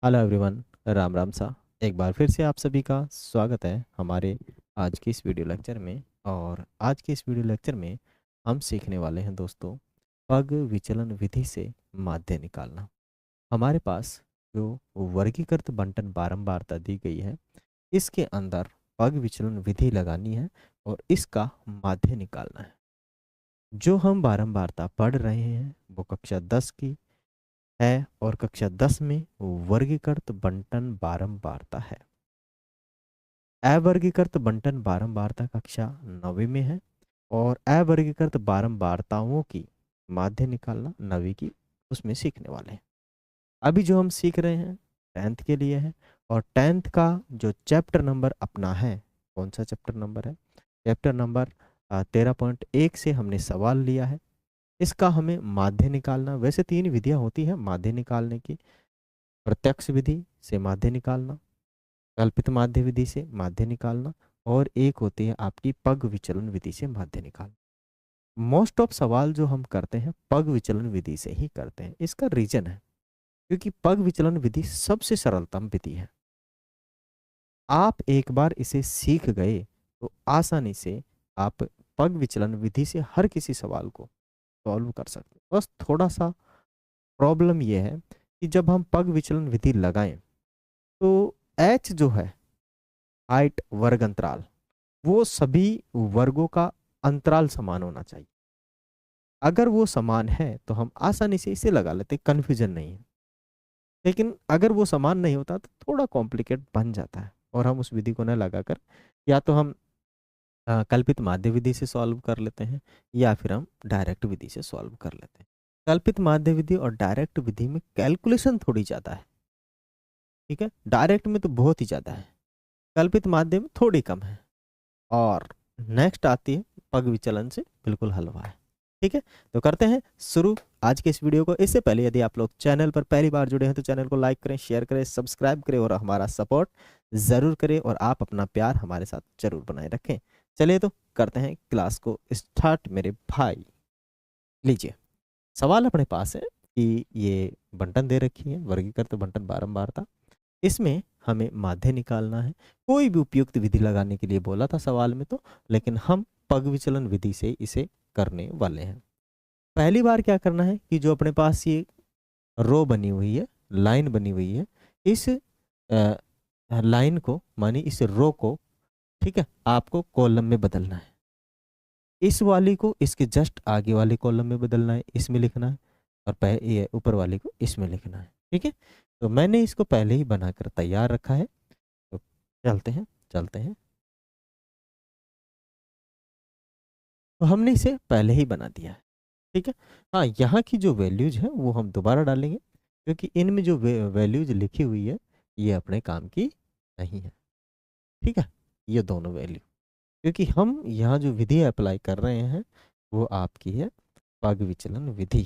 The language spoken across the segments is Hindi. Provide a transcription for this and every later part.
Hello everyone. राम राम सा। एक बार फिर से आप सभी का स्वागत है हमारे आज की इस वीडियो लेक्चर में। और आज के इस वीडियो लेक्चर में हम सीखने वाले हैं दोस्तों, पग विचलन विधि से माध्य निकालना। हमारे पास जो वर्गीकृत बंटन बारंबारता दी गई है, इसके अंदर पग विचलन विधि लगानी है और इसका माध्य निकालना है। जो हम बारंबारता पढ़ रहे हैं वो कक्षा 10 की है और कक्षा 10 में वर्गीकृत बंटन बारंबारता है। अवर्गीकृत बंटन बारंबारता कक्षा 9वीं में है और अवर्गीकृत बारंबारताओं की माध्य निकालना 9वीं की उसमें सीखने वाले हैं। अभी जो हम सीख रहे हैं 10th के लिए है और 10th का जो चैप्टर नंबर अपना है, कौन सा चैप्टर नंबर है? चैप्टर नंबर 13.1 से हमने सवाल लिया है। इसका हमें माध्य निकालना, वैसे 3 विधियां होती हैं माध्य निकालने की। प्रत्यक्ष विधि से माध्य निकालना, कल्पित माध्य विधि से माध्य निकालना और एक होती है आपकी पग विचलन विधि से माध्य निकालना। मोस्ट ऑफ सवाल जो हम करते हैं पग विचलन विधि से ही करते हैं। इसका रीजन है क्योंकि पग विचलन विधि सबसे सरलतम विधि है। आप एक बार इसे सीख गए तो आसानी से आप पग विचलन विधि से हर किसी सवाल को सॉल्व कर सकते हैं। बस थोड़ा सा प्रॉब्लम यह है कि जब हम पग विचलन विधि लगाएं तो एच जो है, हाइट वर्ग अंतराल, वो सभी वर्गों का अंतराल समान होना चाहिए। अगर वो समान है तो हम आसानी से इसे लगा लेते, कन्फ्यूजन नहीं है। लेकिन अगर वो समान नहीं होता तो थोड़ा कॉम्प्लिकेट बन जाता है और हम उस विधि को न लगाकर या तो हम कल्पित माध्य विधि से सॉल्व कर लेते हैं या फिर हम डायरेक्ट विधि से सॉल्व कर लेते हैं। कल्पित माध्य विधि और डायरेक्ट विधि में कैलकुलेशन थोड़ी ज़्यादा है, ठीक है। डायरेक्ट में तो बहुत ही ज़्यादा है, कल्पित माध्य में थोड़ी कम है। और नेक्स्ट आती है पग विचलन से बिल्कुल हलवा है, ठीक है। तो करते हैं शुरू आज के इस वीडियो को। इससे पहले यदि आप लोग चैनल पर पहली बार जुड़े हैं तो चैनल को लाइक करें, शेयर करें, सब्सक्राइब करें और हमारा सपोर्ट ज़रूर करें और आप अपना प्यार हमारे साथ जरूर बनाए रखें। चलिए तो करते हैं क्लास को स्टार्ट मेरे भाई। लीजिए, सवाल अपने पास है कि ये बंटन दे रखी है, वर्गीकृत बंटन बारंबारता। इसमें हमें माध्य निकालना है। कोई भी उपयुक्त विधि लगाने के लिए बोला था सवाल में तो, लेकिन हम पग विचलन विधि से इसे करने वाले हैं। पहली बार क्या करना है कि जो अपने पास ये रो बनी हुई है, लाइन बनी हुई है, इस लाइन को मानी इस रो को, ठीक है, आपको कॉलम में बदलना है। इस वाली को इसके जस्ट आगे वाले कॉलम में बदलना है, इसमें लिखना है। और ये ऊपर वाले को इसमें लिखना है, ठीक है। तो मैंने इसको पहले ही बनाकर तैयार रखा है। तो चलते हैं। तो हमने इसे पहले ही बना दिया है, ठीक है। हाँ, यहाँ की जो वैल्यूज है वो हम दोबारा डालेंगे क्योंकि इनमें जो वैल्यूज लिखी हुई है ये अपने काम की नहीं है, ठीक है। ये दोनों वैल्यू, क्योंकि हम यहाँ जो विधि अप्लाई कर रहे हैं वो आपकी है पग विचलन विधि,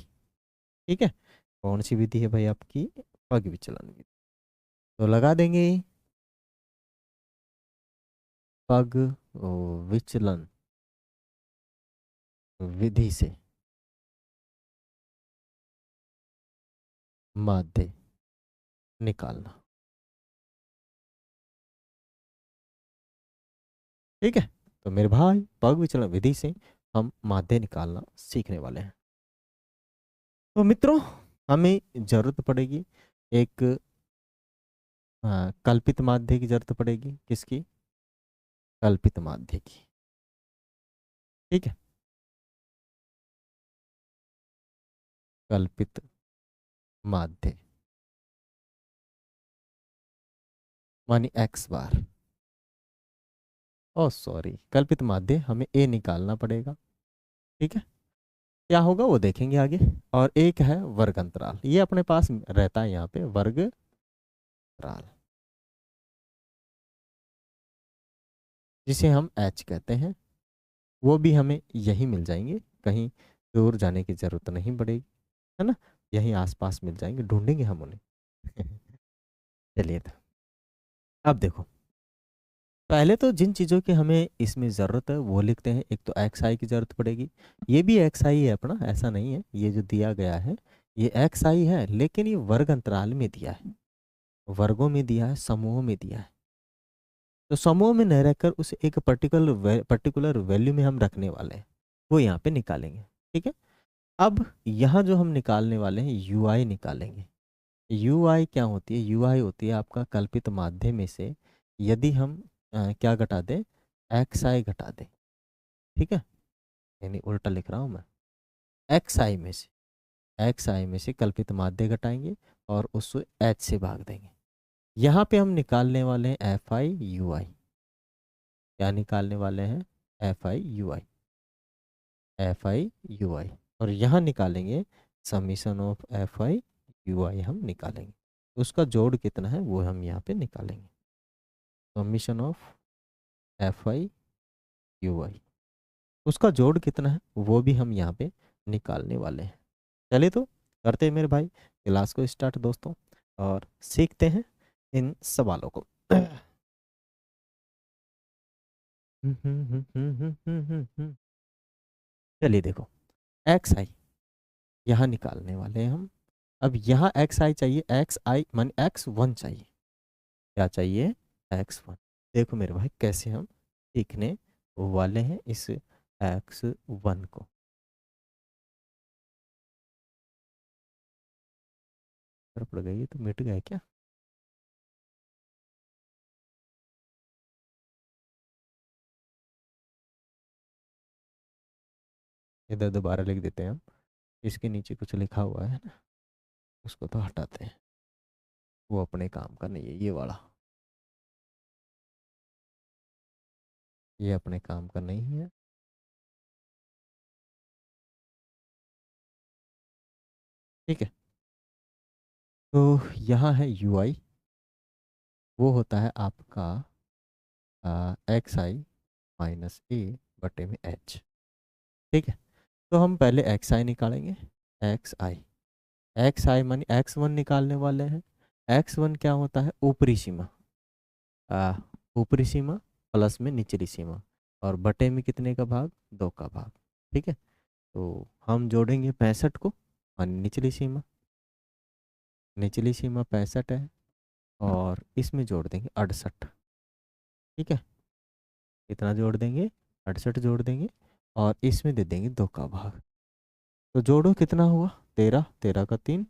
ठीक है। कौन सी विधि है भाई? आपकी पग विचलन विधि। तो लगा देंगे पग विचलन विधि से माध्य निकालना, ठीक है। तो मेरे भाई पग विचलन विधि से हम माध्य निकालना सीखने वाले हैं। तो मित्रों, हमें जरूरत पड़ेगी एक कल्पित माध्य की जरूरत पड़ेगी। किसकी? कल्पित माध्य की, ठीक है। कल्पित माध्य मानी एक्स बार, ओ सॉरी, कल्पित माध्य हमें ए निकालना पड़ेगा, ठीक है। क्या होगा वो देखेंगे आगे। और एक है वर्ग अंतराल, ये अपने पास रहता है यहाँ पे वर्ग अंतराल, जिसे हम एच कहते हैं। वो भी हमें यही मिल जाएंगे, कहीं दूर जाने की जरूरत नहीं पड़ेगी, है ना। यहीं आसपास मिल जाएंगे, ढूंढेंगे हम उन्हें। चलिए तो अब देखो, पहले तो जिन चीज़ों की हमें इसमें ज़रूरत है वो लिखते हैं। एक तो एक्स आई की ज़रूरत पड़ेगी। ये भी एक्स आई है अपना, ऐसा नहीं है। ये जो दिया गया है ये एक्स आई है, लेकिन ये वर्ग अंतराल में दिया है। वर्गों में दिया है, समूहों में दिया है। तो समूह में न रहकर उसे एक पर्टिकुलर वैल्यू में हम रखने वाले हैं, वो यहाँ पे निकालेंगे। ठीक है। अब यहाँ जो हम निकालने वाले हैं यू आई निकालेंगे। यू आई क्या होती है? यू आई होती है आपका कल्पित माध्य में से यदि हम क्या घटा दें, एक्स आई घटा दें। ठीक है, यानी उल्टा लिख रहा हूँ मैं, एक्स आई में से, एक्स आई में से कल्पित माध्य घटाएंगे और उसको एच से भाग देंगे। यहाँ पे हम निकालने वाले हैं एफ आई यू आई। क्या निकालने वाले हैं? F I U I, F I U I. और यहाँ निकालेंगे summation of F I U I, हम निकालेंगे। उसका जोड़ कितना है वो हम यहाँ पे निकालेंगे। Summation of F I U I, उसका जोड़ कितना है वो भी हम यहाँ पे निकालने वाले हैं। चलिए तो करते हैं मेरे भाई क्लास को स्टार्ट दोस्तों, और सीखते हैं इन सवालों को। चलिए देखो, एक्स आई यहाँ निकालने वाले हैं हम। अब यहाँ एक्स आई चाहिए, एक्स आई मान एक्स वन चाहिए। क्या चाहिए? X one. देखो मेरे भाई कैसे हम सीखने वाले हैं इस एक्स वन को। पड़ गई तो मिट गया क्या? इधर दोबारा लिख देते हैं हम, इसके नीचे कुछ लिखा हुआ है ना, उसको तो हटाते हैं, वो अपने काम का नहीं है। ये वाला, ये अपने काम का नहीं है। ठीक है, तो यहाँ है यू आई, वो होता है आपका एक्स आई माइनस ए बटे में एच। ठीक है, तो हम पहले एक्स आई निकालेंगे। एक्स आई, एक्स आई मानी एक्स वन निकालने वाले हैं। एक्स वन क्या होता है? ऊपरी सीमा, आ, ऊपरी सीमा प्लस में निचली सीमा, और बटे में कितने का भाग? दो का भाग। ठीक है, तो हम जोड़ेंगे 65 को, और निचली सीमा, निचली सीमा 65 है, और इसमें जोड़ देंगे 68। ठीक है, कितना जोड़ देंगे? 68 जोड़ देंगे, और इसमें दे देंगे दो का भाग। तो जोड़ो कितना हुआ? 13, 13 का 3,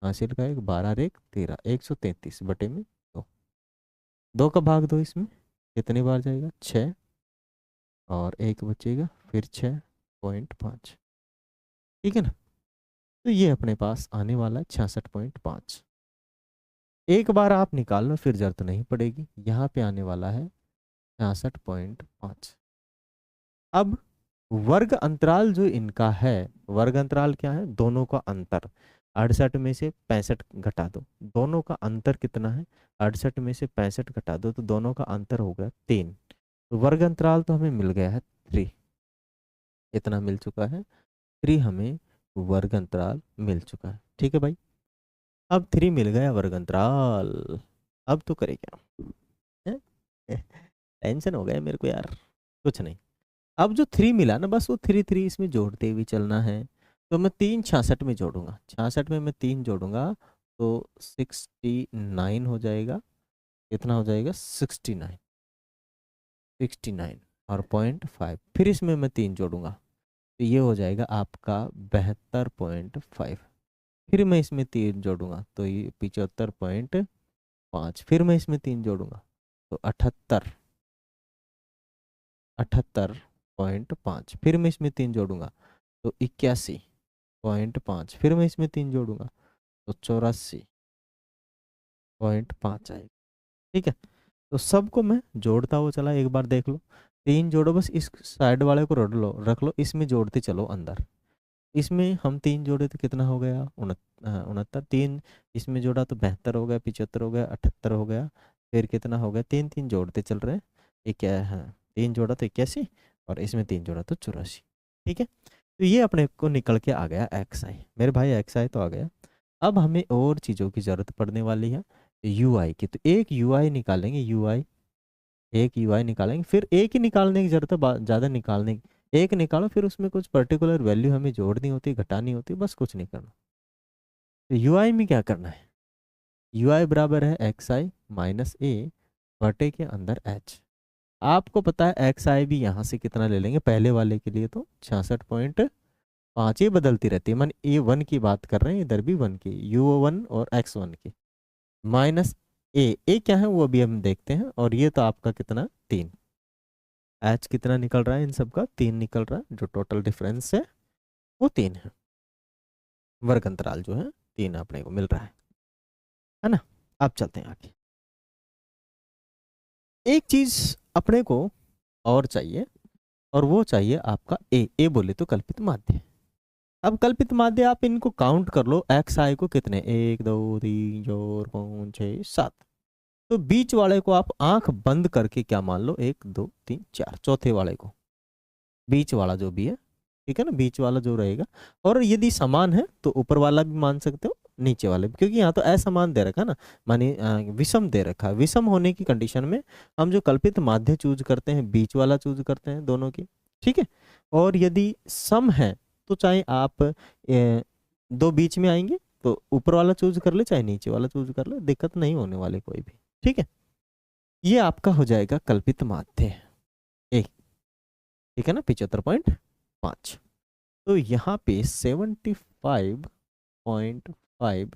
हासिल का 1, 12 एक 13, 133 बटे में दो। दो का भाग दो, इसमें कितनी बार जाएगा? 6, और एक बचेगा फिर 6.5। ठीक है ना, तो ये अपने पास आने वाला है 66.5। एक बार आप निकाल लो फिर जरूरत नहीं पड़ेगी, यहाँ पे आने वाला है 66.5। अब वर्ग अंतराल जो इनका है, वर्ग अंतराल क्या है? दोनों का अंतर। 68 में से 65 घटा दो, दोनों का अंतर कितना है? 68 में से 65 घटा दो तो दोनों का अंतर हो गया 3। तो वर्ग अंतराल तो हमें मिल गया है 3। इतना मिल चुका है 3, हमें वर्ग अंतराल मिल चुका है। ठीक है भाई, अब 3 मिल गया वर्ग अंतराल। अब तो करे क्या? टेंशन हो गया मेरे को यार। कुछ नहीं, अब जो 3 मिला ना, बस वो 3 3 इसमें जोड़ते हुए चलना है। तो मैं 3 66 में जोड़ूंगा, 66 में मैं 3 जोड़ूंगा तो 69 हो जाएगा। कितना हो जाएगा? 69, 69 और 0.5। फिर इसमें मैं 3 जोड़ूंगा तो ये हो जाएगा आपका 72.5। फिर मैं इसमें 3 जोड़ूंगा तो ये 75.5। फिर मैं इसमें 3 जोड़ूंगा तो 78, 78.5। फिर मैं इसमें 3 जोड़ूंगा तो 81.5। फिर मैं इसमें 3 जोड़ूंगा तो 84.5 आएगा। ठीक है, तो सबको मैं जोड़ता हुआ चला, एक बार देख लो। 3 जोड़ो, बस इस साइड वाले को रख लो, इसमें जोड़ते चलो अंदर। इसमें हम 3 जोड़े तो कितना हो गया? 69। 3 इसमें जोड़ा तो 72 हो गया, 75 हो गया, 78 हो गया। फिर कितना हो गया? 3 3 जोड़ते चल रहे हैं। क्या? हाँ, 3 जोड़ा तो 81, और इसमें 3 जोड़ा तो 84। ठीक है, तो ये अपने को निकल के आ गया एक्स आई। मेरे भाई एक्स आई तो आ गया। अब हमें और चीज़ों की ज़रूरत पड़ने वाली है यू आई की। तो एक यू आई निकालेंगे, यू आई, एक यू आई निकालेंगे। फिर एक ही निकालने की ज़रूरत है, ज़्यादा निकालने की। एक निकालो, फिर उसमें कुछ पर्टिकुलर वैल्यू हमें जोड़नी होती है, घटानी होती है, बस कुछ नहीं करना। तो यू आई में क्या करना है? यू आई बराबर है एक्स आई माइनस ए बटे के अंदर एच। आपको पता है एक्स आई भी यहाँ से कितना ले लेंगे, पहले वाले के लिए तो 66.5, ये बदलती रहती है, मन ए वन की बात कर रहे हैं, इधर भी वन की, यू वन और एक्स वन की, माइनस ए क्या है वो अभी हम देखते हैं। और ये तो आपका कितना 3, एच कितना निकल रहा है इन सब का 3 निकल रहा है, जो टोटल डिफरेंस है वो 3 है, वर्ग अंतराल जो है 3 अपने को मिल रहा है ना। अब चलते हैं आगे। एक चीज अपने को और चाहिए, और वो चाहिए आपका ए बोले तो कल्पित माध्य। अब कल्पित माध्य आप इनको काउंट कर लो, एक्स आई को कितने 1 2 3 4 5 6 7, तो बीच वाले को आप आंख बंद करके क्या मान लो 1 2 3 4, चौथे वाले को, बीच वाला जो भी है, ठीक है ना, बीच वाला जो रहेगा। और यदि समान है तो ऊपर वाला भी मान सकते हो, नीचे वाले भी, क्योंकि यहाँ तो असमान दे रखा है ना, मानी विषम दे रखा है। विषम होने की कंडीशन में हम जो कल्पित माध्य चूज करते हैं, बीच वाला चूज करते हैं दोनों की, ठीक है। और यदि सम है तो चाहे आप दो बीच में आएंगे तो ऊपर वाला चूज कर ले, चाहे नीचे वाला चूज कर ले, दिक्कत नहीं होने वाले कोई भी, ठीक है। ये आपका हो जाएगा कल्पित माध्य एक, ठीक है ना, 75.5। तो यहाँ पे 75.5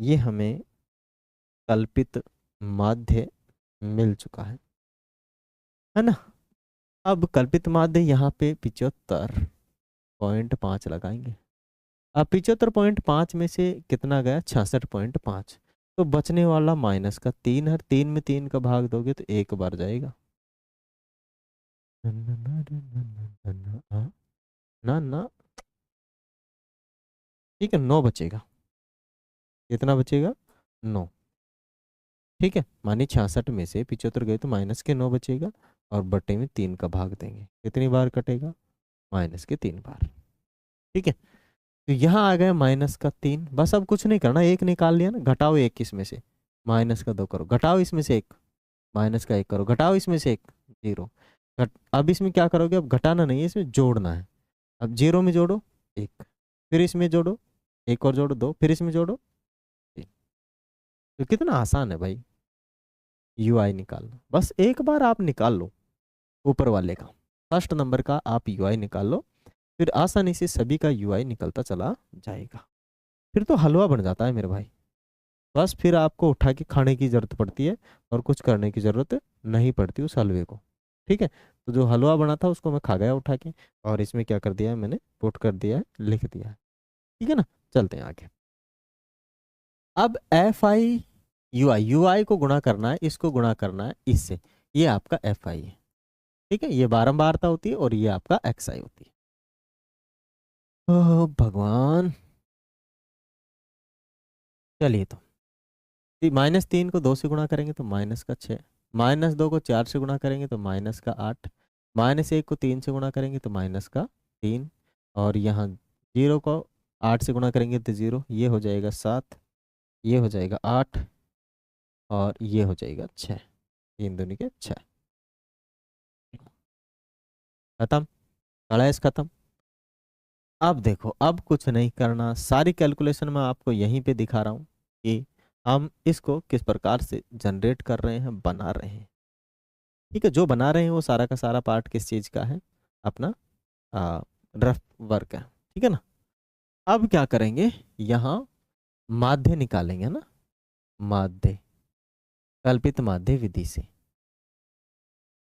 ये हमें कल्पित माध्य मिल चुका है ना। अब कल्पित माध्य यहाँ पे 75.5 लगाएंगे। अब 75.5 में से कितना गया 66.5, तो बचने वाला माइनस का 3 है, 3 में 3 का भाग दोगे तो 1 बार जाएगा ना ना, ठीक है, 9 बचेगा। कितना बचेगा 9, ठीक है। मानिए 66 में से 75 गए तो माइनस के 9 बचेगा, और बटे में 3 का भाग देंगे, कितनी बार कटेगा माइनस के 3 बार, ठीक है। तो यहाँ आ गया माइनस का 3, बस अब कुछ नहीं करना, एक निकाल लिया ना, घटाओ 1 इसमें से, माइनस का 2 करो, घटाओ इसमें से 1, माइनस का 1 करो, घटाओ इसमें से 1, 0। अब इसमें क्या करोगे, अब घटाना नहीं है, इसमें जोड़ना है। अब 0 में जोड़ो 1, फिर इसमें जोड़ो 1 और जोड़ो 2, फिर इसमें जोड़ो 3। तो कितना आसान है भाई यू आई निकालना, बस एक बार आप निकाल लो ऊपर वाले का, फर्स्ट नंबर का आप यू आई निकाल लो, फिर आसानी से सभी का यू आई निकलता चला जाएगा, फिर तो हलवा बन जाता है मेरे भाई। बस फिर आपको उठा के खाने की जरूरत पड़ती है, और कुछ करने की जरूरत नहीं पड़ती उस हलवे को, ठीक है। तो जो हलवा बना था उसको मैं खा गया उठा के, और इसमें क्या कर दिया है मैंने, पुट कर दिया है, लिख दिया है, ठीक है ना। चलते हैं आगे। अब एफ आई यू आई को गुणा करना है, इसको गुणा करना है इससे, ये आपका एफ आई है, ठीक है। ये बारंबारता होती है और ये आपका एक्स आई होती है। ओह भगवान, चलिए तो -3 को 2 से गुणा करेंगे तो माइनस का 6, -2 को 4 से गुणा करेंगे तो माइनस का 8, -1 को 3 से गुणा करेंगे तो माइनस का 3, और यहाँ 0 को 8 से गुणा करेंगे तो 0, ये हो जाएगा 7, ये हो जाएगा 8, और ये हो जाएगा 6, 3 दूनी के 6, खत्म, कड़ाइस खत्म। अब देखो, अब कुछ नहीं करना, सारी कैलकुलेशन मैं आपको यहीं पे दिखा रहा हूँ कि हम इसको किस प्रकार से जनरेट कर रहे हैं, बना रहे हैं, ठीक है। जो बना रहे हैं वो सारा का सारा पार्ट किस चीज़ का है, अपना रफ वर्क है, ठीक है ना। अब क्या करेंगे, यहाँ माध्य निकालेंगे ना, माध्य कल्पित माध्य विधि से,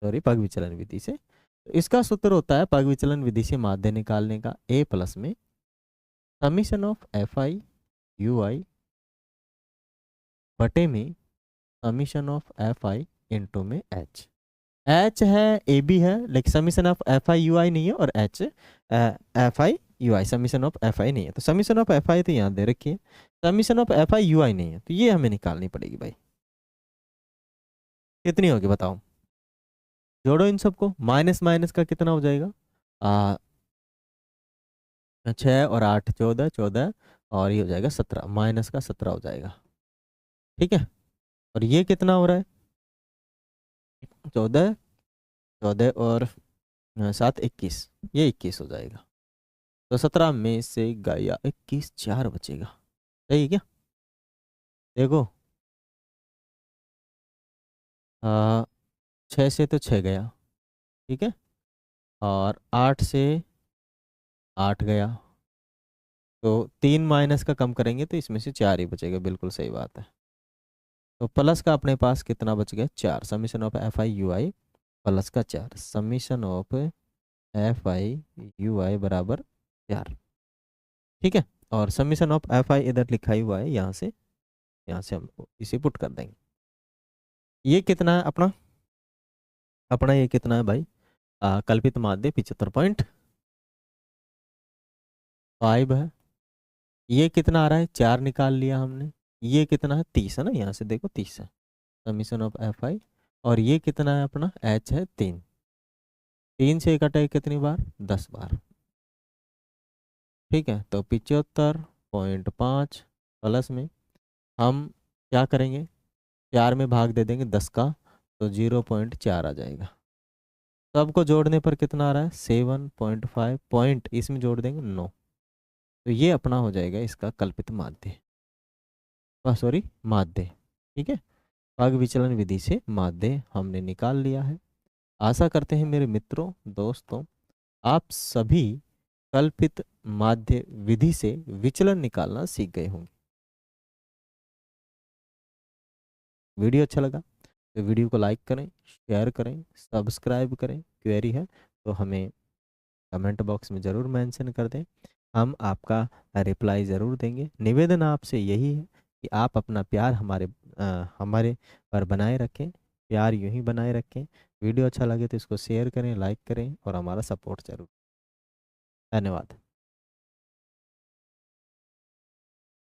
सॉरी पग विचलन विधि से। तो इसका सूत्र होता है पग विचलन विधि से माध्य निकालने का, ए प्लस में summation of F I U I बटे में summation of F I into में एच। एच है ए बी है, लेकिन summation of F I U I नहीं है, और H F I U I, summation of F I नहीं है। तो समीशन ऑफ एफ आई तो यहाँ दे रखी है, summation of F I U I नहीं है, तो ये हमें निकालनी पड़ेगी भाई। कितनी होगी बताओ, जोड़ो इन सबको, माइनस माइनस का कितना हो जाएगा 6 और 8 14, 14 और ये हो जाएगा 17, माइनस का 17 हो जाएगा, ठीक है। और ये कितना हो रहा है 14, 14 और 7 21, ये 21 हो जाएगा। तो 17 में से गया 21, 4 बचेगा, सही है क्या, देखो 6 से तो 6 गया, ठीक है, और 8 से 8 गया, तो 3 माइनस का कम करेंगे तो इसमें से 4 ही बचेगा, बिल्कुल सही बात है। तो प्लस का अपने पास कितना बच गया, 4। Summation of F I U I plus का 4, summation of F I U I बराबर 4, ठीक है। और समीशन ऑफ एफ आई इधर लिखा ही हुआ है, यहाँ से हम इसे पुट कर देंगे। ये कितना है अपना, ये कितना है भाई, कल्पित माध्य 75.5 है। ये कितना आ रहा है, 4 निकाल लिया हमने। ये कितना है, 30 है ना, यहाँ से देखो 30 है समीशन ऑफ एफ आई। और ये कितना है अपना, एच है 3, 3 से कटे कितनी बार, 10 बार, ठीक है। तो 75.5 प्लस में हम क्या करेंगे, 4 में भाग दे देंगे 10 का, तो 0.4 आ जाएगा। सबको जोड़ने पर कितना आ रहा है, 7.5 पॉइंट, इसमें जोड़ देंगे 9, तो ये अपना हो जाएगा इसका कल्पित माध्य, सॉरी माध्य, ठीक है। भाग विचलन विधि से माध्य हमने निकाल लिया है। आशा करते हैं मेरे मित्रों दोस्तों आप सभी कल्पित माध्य विधि से विचलन निकालना सीख गए होंगे। वीडियो अच्छा लगा तो वीडियो को लाइक करें, शेयर करें, सब्सक्राइब करें। क्वेरी है तो हमें कमेंट बॉक्स में ज़रूर मेंशन कर दें, हम आपका रिप्लाई ज़रूर देंगे। निवेदन आपसे यही है कि आप अपना प्यार हमारे पर बनाए रखें, प्यार यूं ही बनाए रखें। वीडियो अच्छा लगे तो इसको शेयर करें, लाइक करें और हमारा सपोर्ट जरूर। धन्यवाद।